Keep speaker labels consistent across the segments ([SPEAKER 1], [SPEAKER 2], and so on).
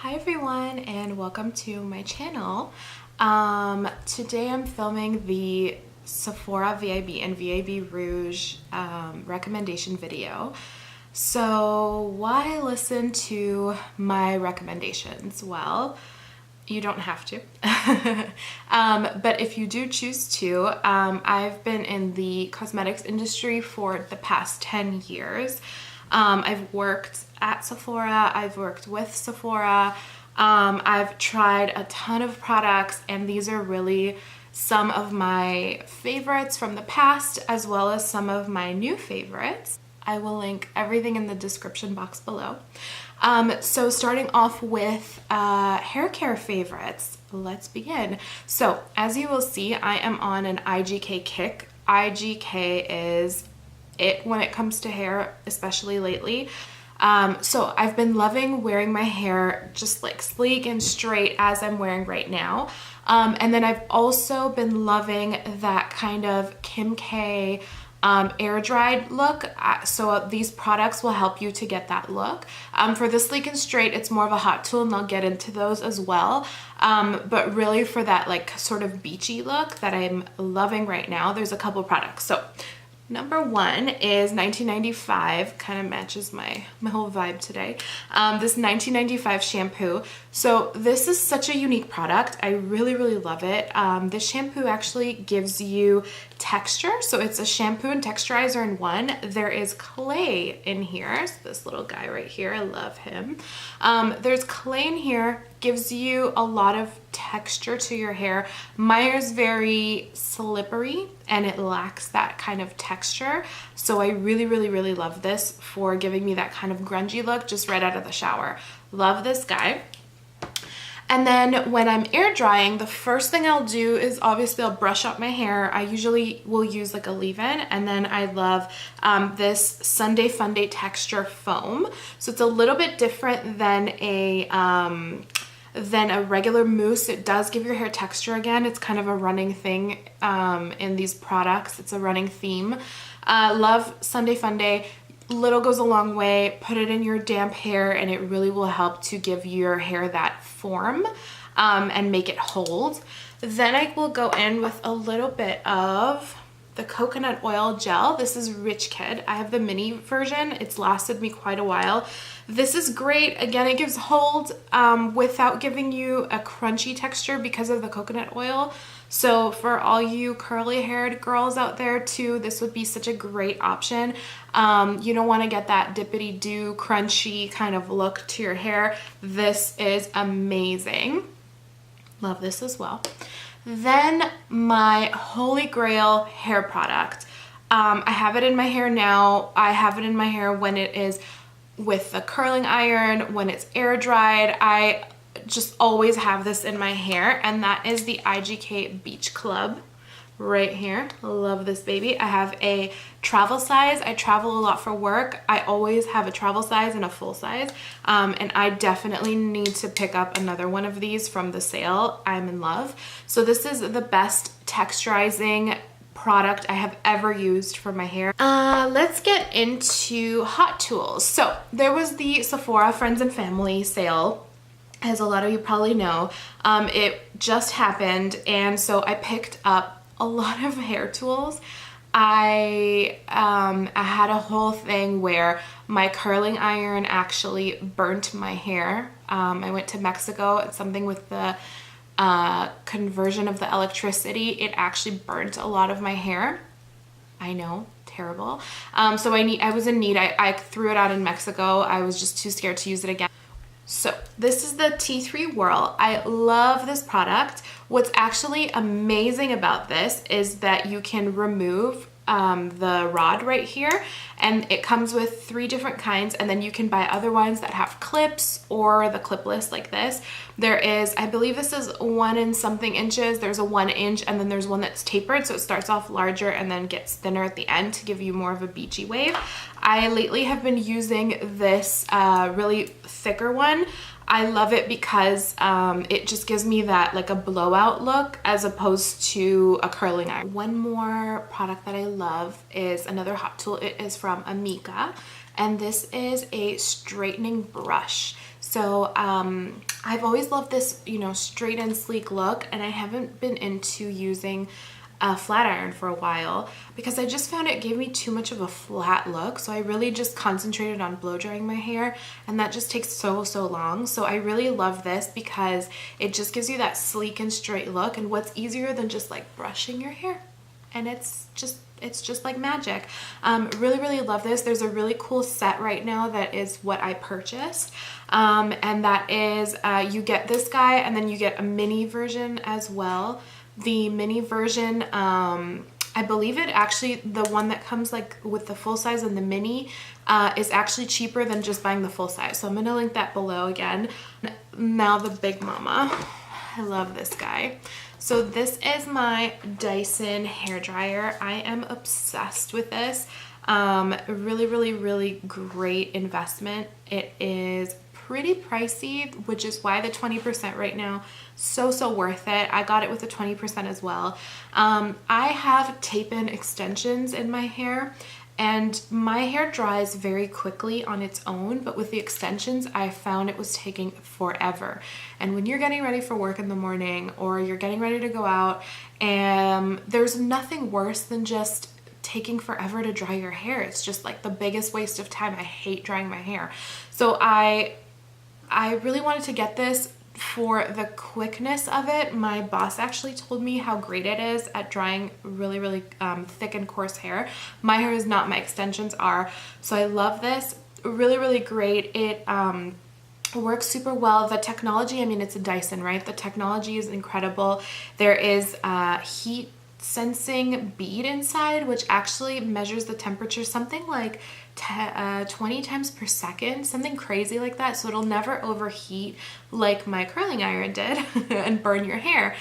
[SPEAKER 1] Hi everyone and welcome to my channel. Today I'm filming the Sephora VIB and VIB Rouge recommendation video. So why listen to my recommendations? Well, you don't have to. But if you do choose to, I've been in the cosmetics industry for the past 10 years. I've worked at Sephora, I've worked with Sephora, I've tried a ton of products, and these are really some of my favorites from the past as well as some of my new favorites. I will link everything in the description box below. So starting off with hair care favorites, let's begin. So as you will see, I am on an IGK kick. IGK is it when it comes to hair, especially lately. So I've been loving wearing my hair just like sleek and straight as I'm wearing right now. And then I've also been loving that kind of Kim K air dried look. So these products will help you to get that look. For the sleek and straight, it's more of a hot tool, and I'll get into those as well. But really for that like sort of beachy look that I'm loving right now, there's a couple products. So number one is 1995, kind of matches my whole vibe today. This 1995 shampoo. So this is such a unique product. I really love it. This shampoo actually gives you texture. So it's a shampoo and texturizer in one. There is clay in here. So this little guy right here, I love him. There's clay in here, gives you a lot of texture to your hair. Mine's very slippery and it lacks that kind of texture. So I really love this for giving me that kind of grungy look just right out of the shower. Love this guy. And then when I'm air drying, the first thing I'll do is obviously I'll brush up my hair. I usually will use like a leave-in, and then I love this Sunday Funday texture foam. So it's a little bit different than a regular mousse. It does give your hair texture again. It's kind of a running thing in these products. It's a running theme. Love Sunday Funday. Little goes a long way. Put it in your damp hair and it really will help to give your hair that form and make it hold. Then I will go in with a little bit of the coconut oil gel. This is Rich Kid. I have the mini version. It's lasted me quite a while. This is great. Again, it gives hold without giving you a crunchy texture because of the coconut oil. So for all you curly haired girls out there too, this would be such a great option. You don't want to get that dippity doo crunchy kind of look to your hair. This is amazing. Love this as well. Then my holy grail hair product. I have it in my hair now. I have it in my hair when it is with the curling iron, when it's air dried. I just always have this in my hair, and that is the IGK Beach Club right here. Love this baby. I have a travel size. I travel a lot for work. I always have a travel size and a full size, and I definitely need to pick up another one of these from the sale. I'm in love. So this is the best texturizing product I have ever used for my hair. Let's get into hot tools. So there was the Sephora Friends and Family sale, as a lot of you probably know. It just happened, and so I picked up a lot of hair tools. I had a whole thing where my curling iron actually burnt my hair. I went to Mexico. It's something with the conversion of the electricity. It actually burnt a lot of my hair. I know, terrible. So I was in need. I threw it out in Mexico. I was just too scared to use it again. So this is the T3 Whirl. I love this product. What's actually amazing about this is that you can remove the rod right here, and it comes with 3 different kinds, and then you can buy other ones that have clips or the clipless like this. There is, I believe this is 1 and something inches. There's a 1 inch, and then there's one that's tapered, so it starts off larger and then gets thinner at the end to give you more of a beachy wave. I lately have been using this really thicker one. I love it because it just gives me that like a blowout look as opposed to a curling iron. One more product that I love is another hot tool. It is from Amika, and this is a straightening brush. So I've always loved this, you know, straight and sleek look, and I haven't been into using a flat iron for a while because I just found it gave me too much of a flat look. So I really just concentrated on blow drying my hair, and that just takes so long. So I really love this because it just gives you that sleek and straight look, and what's easier than just like brushing your hair, and it's just like magic. Really love this. There's a really cool set right now that is what I purchased, and that is you get this guy and then you get a mini version as well. The mini version, I believe it actually, the one that comes like with the full size and the mini is actually cheaper than just buying the full size. So I'm gonna link that below again. Now the big mama. I love this guy. So this is my Dyson hair dryer. I am obsessed with this. Really great investment. It is pretty pricey, which is why the 20% right now, so worth it. I got it with the 20% as well. I have tape-in extensions in my hair, and my hair dries very quickly on its own, but with the extensions, I found it was taking forever. And when you're getting ready for work in the morning, or you're getting ready to go out, and there's nothing worse than just taking forever to dry your hair. It's just like the biggest waste of time. I hate drying my hair. So I really wanted to get this for the quickness of it. My boss actually told me how great it is at drying really thick and coarse hair. My hair is not, my extensions are. So I love this. Really great. It works super well. The technology, I mean, it's a Dyson, right? The technology is incredible. There is heat sensing bead inside, which actually measures the temperature, something like 20 times per second, something crazy like that. So it'll never overheat like my curling iron did and burn your hair.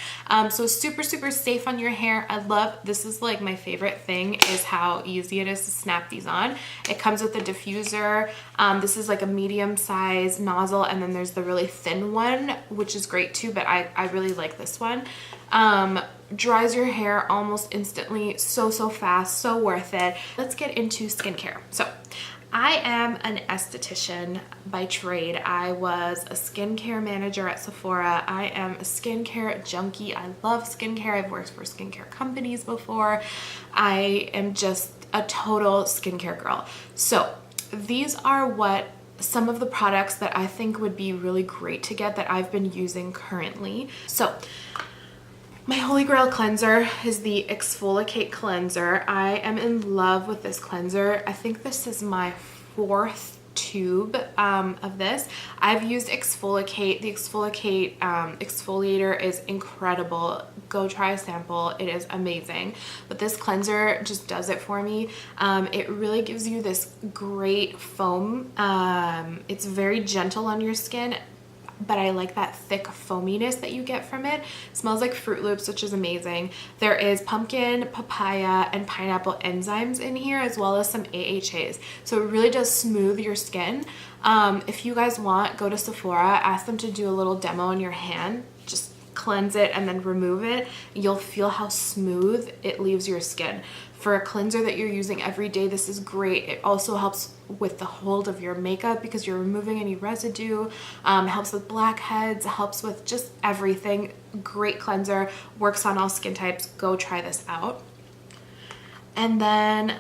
[SPEAKER 1] So super safe on your hair. I love, this is like my favorite thing, is how easy it is to snap these on. It comes with a diffuser. This is like a medium size nozzle, and then there's the really thin one, which is great too, but I really like this one. Dries your hair almost instantly, so fast, so worth it. Let's get into skincare. So I am an esthetician by trade. I was a skincare manager at Sephora. I am a skincare junkie. I love skincare. I've worked for skincare companies before. I am just a total skincare girl. So these are some of the products that I think would be really great to get that I've been using currently. So my holy grail cleanser is the Exfoliate cleanser. I am in love with this cleanser. I think this is my 4th tube of this. I've used Exfoliate. The Exfoliate exfoliator is incredible. Go try a sample. It is amazing. But this cleanser just does it for me. It really gives you this great foam. It's very gentle on your skin, but I like that thick foaminess that you get from it. It smells like Fruit Loops, which is amazing. There is pumpkin, papaya, and pineapple enzymes in here, as well as some AHAs. So it really does smooth your skin. If you guys want, go to Sephora, ask them to do a little demo on your hand. Just cleanse it and then remove it. You'll feel how smooth it leaves your skin. For a cleanser that you're using every day, this is great. It also helps with the hold of your makeup because you're removing any residue, helps with blackheads, helps with just everything. Great cleanser, works on all skin types. Go try this out. And then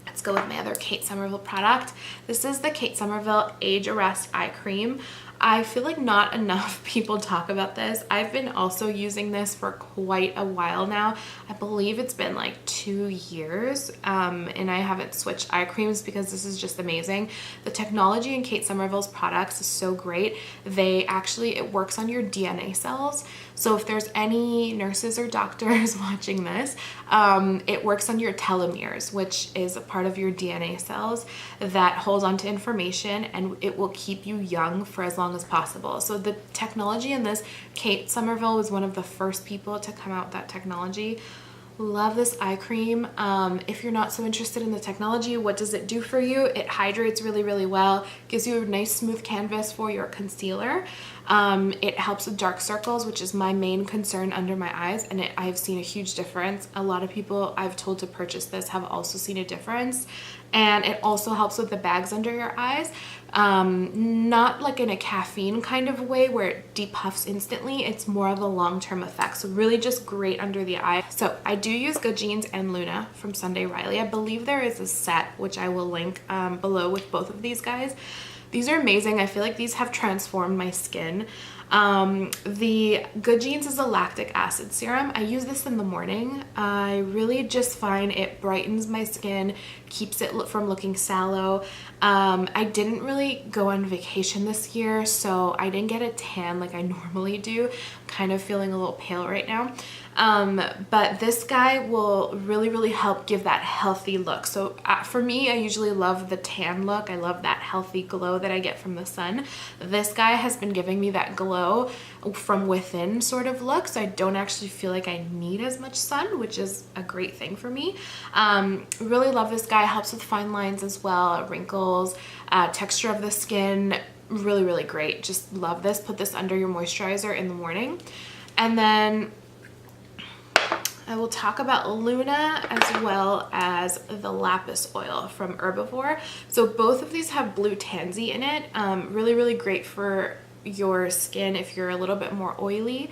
[SPEAKER 1] let's go with my other Kate Somerville product. This is the Kate Somerville Age Arrest Eye Cream. I feel like not enough people talk about this. I've been also using this for quite a while now. I believe it's been like 2 years, and I haven't switched eye creams because this is just amazing. The technology in Kate Somerville's products is so great. It works on your DNA cells. So if there's any nurses or doctors watching this, it works on your telomeres, which is a part of your DNA cells that hold on to information, and it will keep you young for as long as possible. So the technology in this, Kate Somerville was one of the first people to come out with that technology. Love this eye cream. If you're not so interested in the technology, what does it do for you? It hydrates really well, gives you a nice smooth canvas for your concealer. It helps with dark circles, which is my main concern under my eyes, and I've seen a huge difference. A lot of people I've told to purchase this have also seen a difference. And it also helps with the bags under your eyes. not like in a caffeine kind of way where it depuffs instantly. It's more of a long-term effect. So really just great under the eye. So I do use Good Genes and Luna from Sunday Riley. I believe there is a set, which I will link below, with both of these guys. These are amazing. I feel like these have transformed my skin. The Good Genes is a lactic acid serum. I use this in the morning. I really just find it brightens my skin, keeps it from looking sallow. I didn't really go on vacation this year, so I didn't get a tan like I normally do. I'm kind of feeling a little pale right now. But this guy will really help give that healthy look. So for me, I usually love the tan look. I love that healthy glow that I get from the sun. This guy has been giving me that glow from within sort of look, so I don't actually feel like I need as much sun, which is a great thing for me. Really love this guy. Helps with fine lines as well, wrinkles, texture of the skin. Really great. Just love this. Put this under your moisturizer in the morning. And then I will talk about Luna as well as the Lapis oil from Herbivore. So both of these have blue tansy in it. Really great for your skin if you're a little bit more oily.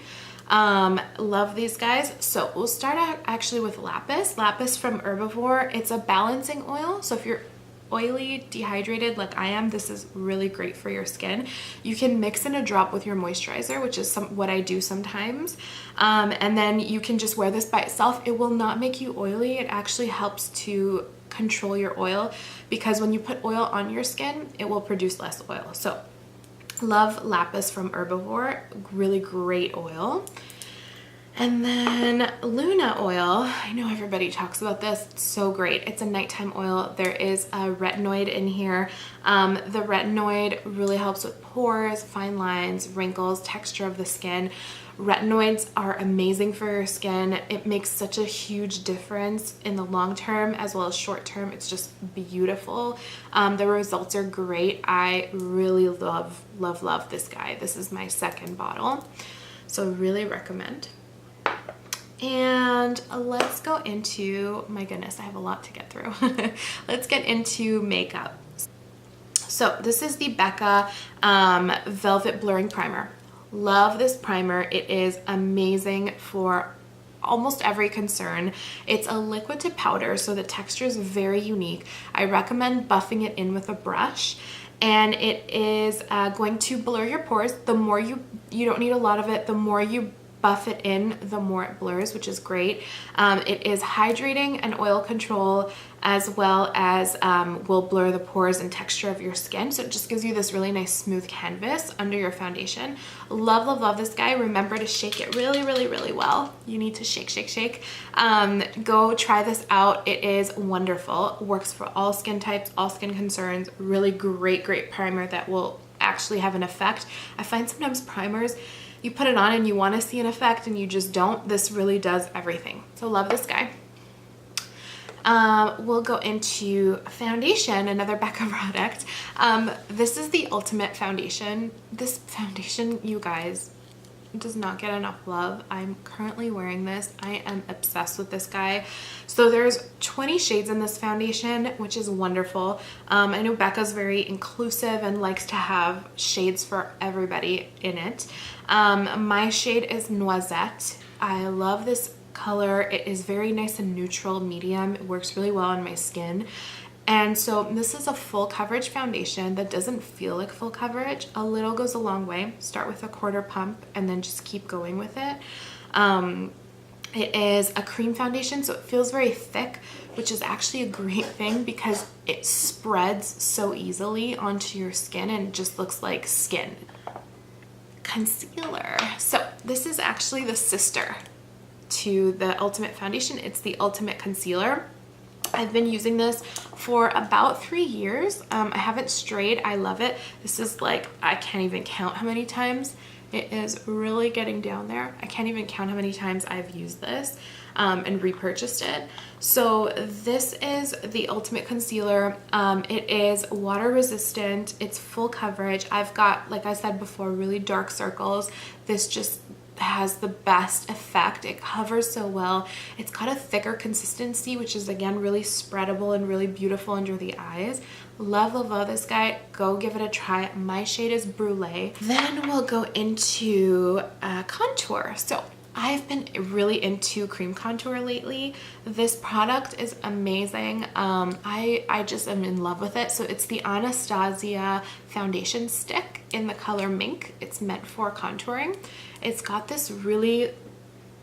[SPEAKER 1] Love these guys. So we'll start out actually with Lapis. Lapis from Herbivore. It's a balancing oil. So if you're oily, dehydrated like I am, this is really great for your skin. You can mix in a drop with your moisturizer, which is what I do sometimes. And then you can just wear this by itself. It will not make you oily. It actually helps to control your oil, because when you put oil on your skin, it will produce less oil. So love Lapis from Herbivore. Really great oil. And then Luna oil, I know everybody talks about this, it's so great. It's a nighttime oil. There is a retinoid in here. The retinoid really helps with pores, fine lines, wrinkles, texture of the skin. Retinoids are amazing for your skin. It makes such a huge difference in the long term as well as short term. It's just beautiful. The results are great. I really love this guy. This is my second bottle, so really recommend. And let's go into, my goodness, I have a lot to get through. Let's get into makeup. So this is the Becca Velvet Blurring Primer. Love this primer. It is amazing for almost every concern. It's a liquid to powder, so the texture is very unique. I recommend buffing it in with a brush. And it is going to blur your pores. The more you don't need a lot of it, the more you buff it in, the more it blurs, which is great. It is hydrating and oil control, as well as will blur the pores and texture of your skin. So it just gives you this really nice smooth canvas under your foundation. Love this guy. Remember to shake it really well. You need to shake. Go try this out. It is wonderful. Works for all skin types, all skin concerns. Really great primer that will actually have an effect. I find sometimes primers, you put it on and you want to see an effect and you just don't. This really does everything. So love this guy. We'll go into foundation, another Becca product. This is the Ultimate Foundation. This foundation, you guys, does not get enough love. I'm currently wearing this. I am obsessed with this guy. So there's 20 shades in this foundation, which is wonderful. I know Becca's very inclusive and likes to have shades for everybody in it. My shade is Noisette. I love this color. It is very nice and neutral, medium. It works really well on my skin. And so this is a full coverage foundation that doesn't feel like full coverage. A little goes a long way. Start with a quarter pump and then just keep going with it. It is a cream foundation, so it feels very thick, which is actually a great thing because it spreads so easily onto your skin and just looks like skin. Concealer. So this is actually the sister to the Ultimate Foundation. It's the Ultimate Concealer. I've been using this for about 3 years. I haven't strayed. I love it. This is like, I can't even count how many times. It is really getting down there. I can't even count how many times I've used this and repurchased it. So this is the Ultimate Concealer. It is water resistant. It's full coverage. I've got, like I said before, really dark circles. This just has the best effect. It covers so well. It's got a thicker consistency, which is again really spreadable and really beautiful under the eyes. Love, love, love this guy. Go give it a try. My shade is Brulee. Then we'll go into contour. So I've been really into cream contour lately. This product is amazing. I just am in love with it. So it's the Anastasia foundation stick in the color Mink. It's meant for contouring. It's got this really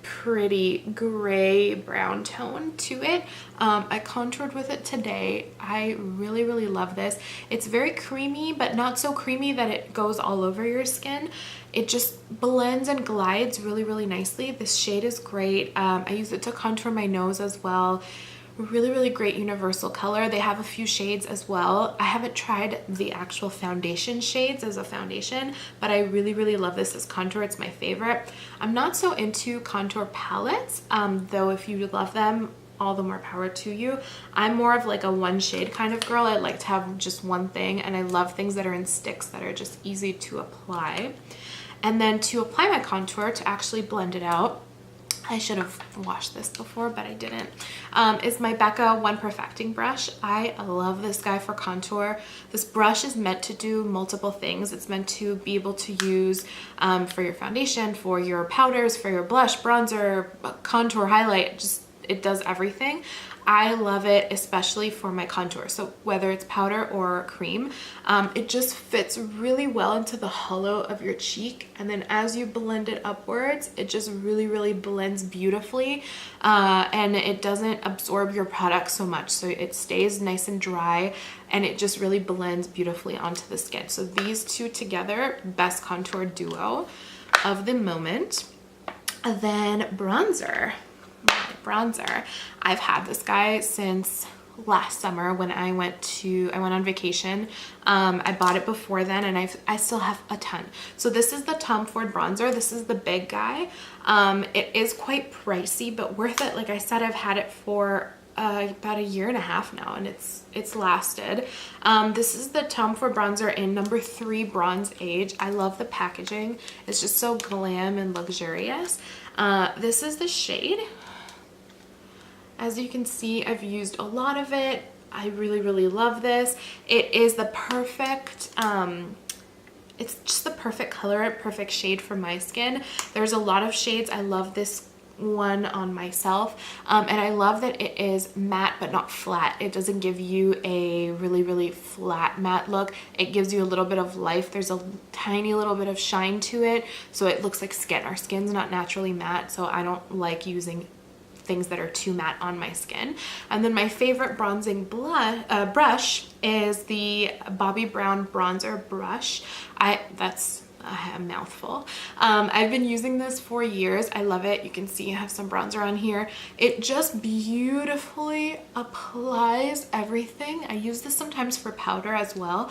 [SPEAKER 1] pretty gray brown tone to it. I contoured with it today. I really, really love this. It's very creamy, but not so creamy that it goes all over your skin. It just blends and glides really, really nicely. This shade is great. I use it to contour my nose as well. Really, really great universal color. They have a few shades as well. I haven't tried the actual foundation shades as a foundation, but I really, really love this as contour. It's my favorite. I'm not so into contour palettes, though if you love them, all the more power to you. I'm more of like a one shade kind of girl. I like to have just one thing, and I love things that are in sticks that are just easy to apply. And then to apply my contour, to actually blend it out, I should have washed this before, but I didn't, is my Becca One Perfecting brush. I love this guy for contour. This brush is meant to do multiple things. It's meant to be able to use for your foundation, for your powders, for your blush, bronzer, contour, highlight, just it does everything. I love it, especially for my contour. So whether it's powder or cream, it just fits really well into the hollow of your cheek. And then as you blend it upwards, it just really, really blends beautifully. And it doesn't absorb your product so much. So it stays nice and dry, and it just really blends beautifully onto the skin. So these two together, best contour duo of the moment. And then bronzer. I've had this guy since last summer when I went on vacation. I bought it before then, and I still have a ton. So this is the Tom Ford bronzer. This is the big guy. It is quite pricey, but worth it. Like I said, I've had it for about 1.5 years now, and it's lasted. This is the Tom Ford bronzer in number 3 Bronze Age. I love the packaging. It's just so glam and luxurious. This is the shade. As you can see, I've used a lot of it. I really, really love this. It is the perfect, it's just the perfect color, perfect shade for my skin. There's a lot of shades. I love this one on myself, and I love that it is matte but not flat. It doesn't give you a really, really flat matte look. It gives you a little bit of life. There's a tiny little bit of shine to it, so it looks like skin. Our skin's not naturally matte, so I don't like using things that are too matte on my skin. And then my favorite bronzing brush is the Bobbi Brown bronzer brush. That's a mouthful. I've been using this for years. I love it. You can see I have some bronzer on here. It just beautifully applies everything. I use this sometimes for powder as well.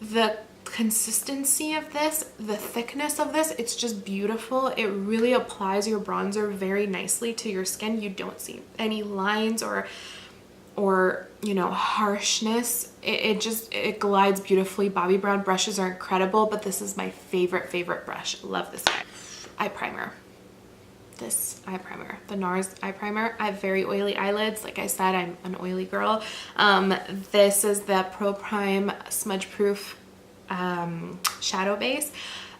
[SPEAKER 1] The consistency of this, the thickness of this, it's just beautiful. It really applies your bronzer very nicely to your skin. You don't see any lines or you know, harshness. It glides beautifully. Bobbi Brown brushes are incredible, but this is my favorite brush. Love this guy. Eye primer. This eye primer, the NARS eye primer. I have very oily eyelids. Like I said, I'm an oily girl. This is the Pro Prime Smudge Proof shadow base.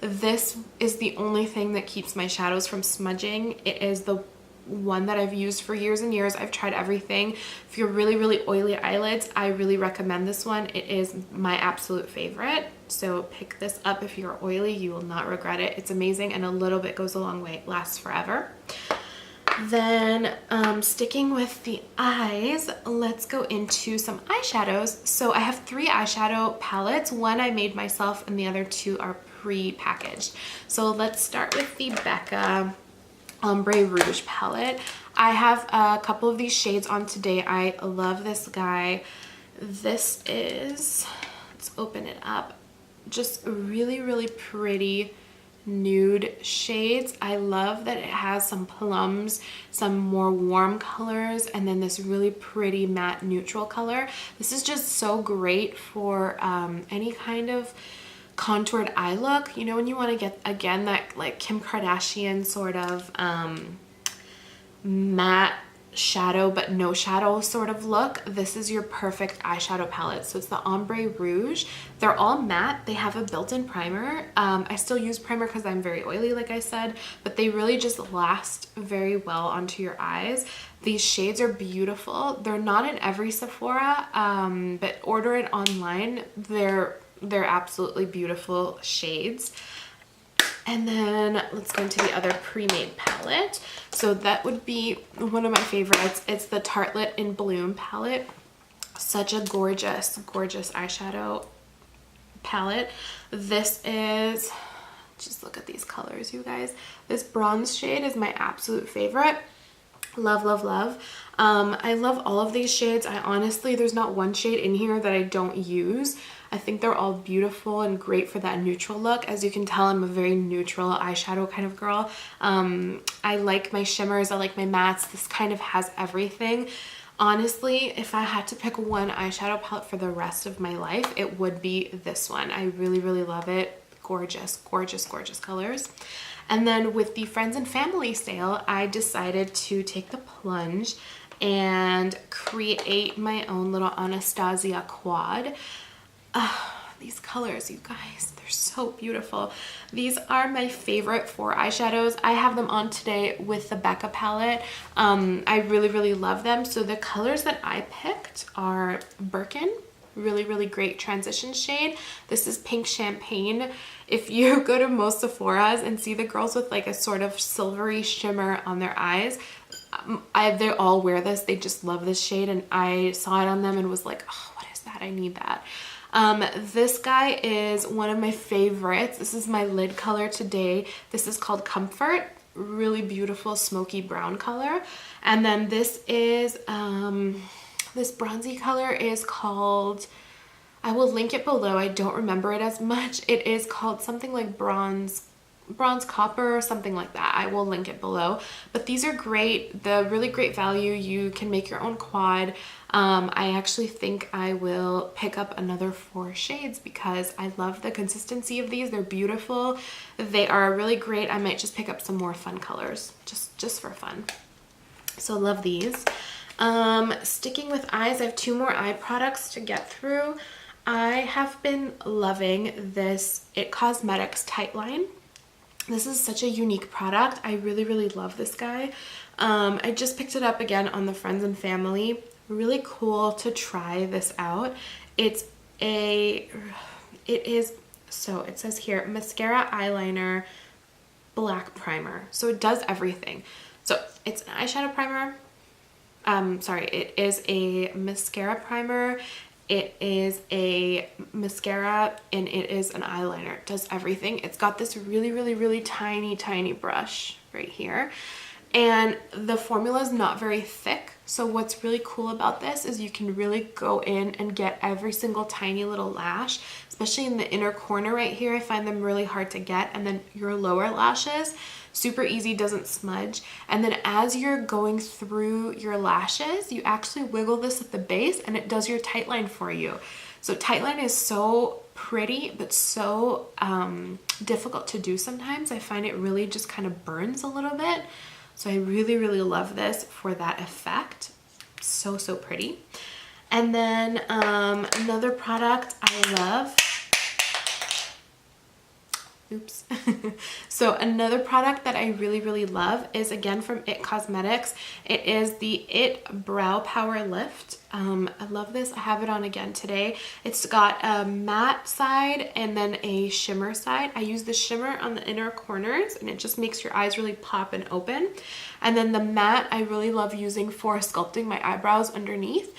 [SPEAKER 1] This is the only thing that keeps my shadows from smudging. It is the one that I've used for years and years. I've tried everything. If you're really, really oily eyelids, I really recommend this one. It is my absolute favorite. So pick this up if you're oily. You will not regret it. It's amazing, and a little bit goes a long way. It lasts forever. Then sticking with the eyes, let's go into some eyeshadows. So I have 3 eyeshadow palettes. One I made myself, and the other 2 are pre-packaged. So let's start with the Becca Ombre Rouge palette. I have a couple of these shades on today. I love this guy. This is, let's open it up, just really, really pretty nude shades. I love that it has some plums, some more warm colors, and then this really pretty matte neutral color. This is just so great for any kind of contoured eye look. You know, when you want to get, again, that like Kim Kardashian sort of matte shadow but no shadow sort of look, this is your perfect eyeshadow palette. So it's the Ombre Rouge. They're all matte. They have a built-in primer. I still use primer because I'm very oily, like I said, but they really just last very well onto your eyes. These shades are beautiful. They're not in every Sephora, but order it online. They're absolutely beautiful shades. And then let's go into the other pre-made palette. So that would be one of my favorites. It's the Tartelette in Bloom palette. Such a gorgeous, gorgeous eyeshadow palette. This is, just look at these colors, you guys. This bronze shade is my absolute favorite. Love, love, love. I love all of these shades. I honestly, there's not one shade in here that I don't use. I think they're all beautiful and great for that neutral look. As you can tell, I'm a very neutral eyeshadow kind of girl. I like my shimmers, I like my mattes. This kind of has everything. Honestly, if I had to pick one eyeshadow palette for the rest of my life, it would be this one. I really, really love it. Gorgeous, gorgeous, gorgeous colors. And then with the Friends and Family sale, I decided to take the plunge and create my own little Anastasia Quad. These colors, you guys, they're so beautiful. These are my favorite 4 eyeshadows. I have them on today with the Becca palette. I really, really love them. So the colors that I picked are Birkin, really, really great transition shade. This is Pink Champagne. If you go to most Sephora's and see the girls with like a sort of silvery shimmer on their eyes, they all wear this. They just love this shade, and I saw it on them and was like, oh, what is that? I need that. This guy is one of my favorites. This is my lid color today. This is called Comfort. Really beautiful smoky brown color. And then this is, this bronzy color is called, I will link it below. I don't remember it as much. It is called something like bronze copper or something like that. I will link it below. But these are great. The really great value. You can make your own quad. I actually think I will pick up another 4 shades because I love the consistency of these. They're beautiful. They are really great. I might just pick up some more fun colors just for fun. So love these. Sticking with eyes, I have 2 more eye products to get through. I have been loving this It Cosmetics Tight Line. This is such a unique product. I really, really love this guy. I just picked it up again on the Friends and Family. Really cool to try this out. It says here, mascara, eyeliner, black primer. So it does everything. So it's an eyeshadow primer. It is a mascara primer. It is a mascara, and it is an eyeliner. It does everything. It's got this really, really, really tiny, tiny brush right here. And the formula is not very thick. So what's really cool about this is you can really go in and get every single tiny little lash, especially in the inner corner right here. I find them really hard to get. And then your lower lashes, super easy, doesn't smudge. And then as you're going through your lashes, you actually wiggle this at the base and it does your tight line for you. So tight line is so pretty, but so difficult to do sometimes. I find it really just kind of burns a little bit. So I really, really love this for that effect. So, so pretty. And then another product I love. Oops. So another product that I really, really love is again from It Cosmetics. It is the It Brow Power Lift. I love this. I have it on again today. It's got a matte side and then a shimmer side. I use the shimmer on the inner corners and it just makes your eyes really pop and open. And then the matte I really love using for sculpting my eyebrows underneath.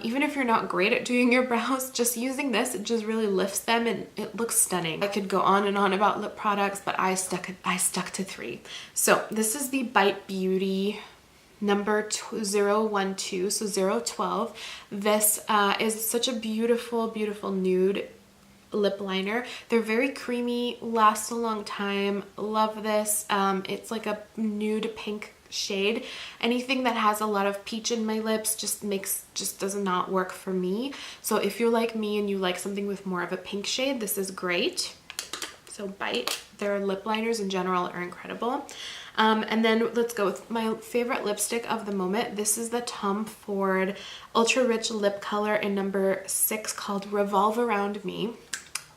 [SPEAKER 1] Even if you're not great at doing your brows, just using this, it just really lifts them and it looks stunning. I could go on and on about lip products, but I stuck to 3. So this is the Bite Beauty number 012, so 012. This is such a beautiful, beautiful nude lip liner. They're very creamy, last a long time. Love this. It's like a nude pink shade. Anything that has a lot of peach in my lips just does not work for me. So if you're like me and you like something with more of a pink shade, this is great. So Bite, their lip liners in general are incredible. And then let's go with my favorite lipstick of the moment. This is the Tom Ford Ultra Rich Lip Color in number 6 called Revolve Around Me.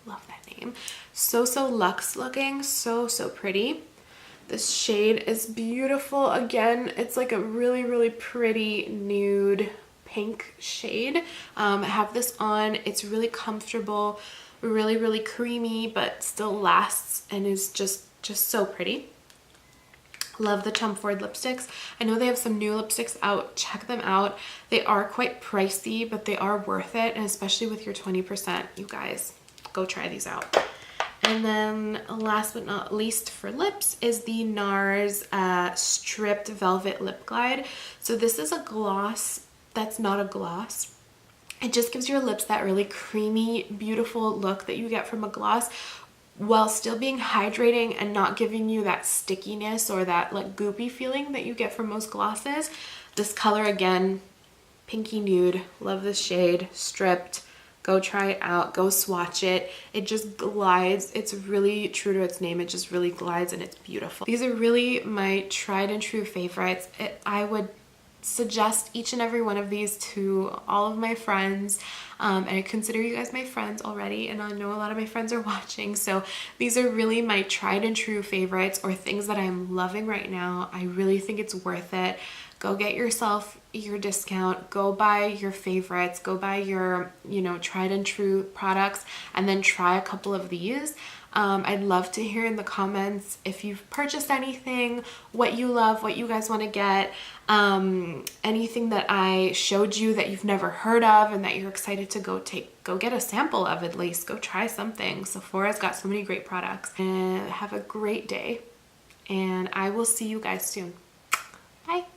[SPEAKER 1] Love that name. So luxe looking, so pretty. This shade is beautiful. Again, it's like a really pretty nude pink shade. I have this on. It's really comfortable, really creamy, but still lasts and is just so pretty. Love the Tom Ford lipsticks. I know they have some new lipsticks out. Check them out. They are quite pricey, but they are worth it, and especially with your 20%, you guys, go try these out. And then last but not least for lips is the NARS Stripped Velvet Lip Glide. So this is a gloss that's not a gloss. It just gives your lips that really creamy, beautiful look that you get from a gloss, while still being hydrating and not giving you that stickiness or that like goopy feeling that you get from most glosses. This color, again, pinky nude. Love this shade. Stripped. Go try it out. Go swatch it. It just glides. It's really true to its name. It just really glides and it's beautiful. These are really my tried and true favorites. I would suggest each and every one of these to all of my friends, and I consider you guys my friends already, and I know a lot of my friends are watching, so these are really my tried and true favorites, or things that I'm loving right now. I really think it's worth it. Go get yourself your discount, go buy your favorites, go buy your, you know, tried and true products, and then try a couple of these. I'd love to hear in the comments if you've purchased anything, what you love, what you guys want to get, anything that I showed you that you've never heard of and that you're excited to go get a sample of, at least go try something. Sephora's got so many great products. And have a great day, and I will see you guys soon. Bye.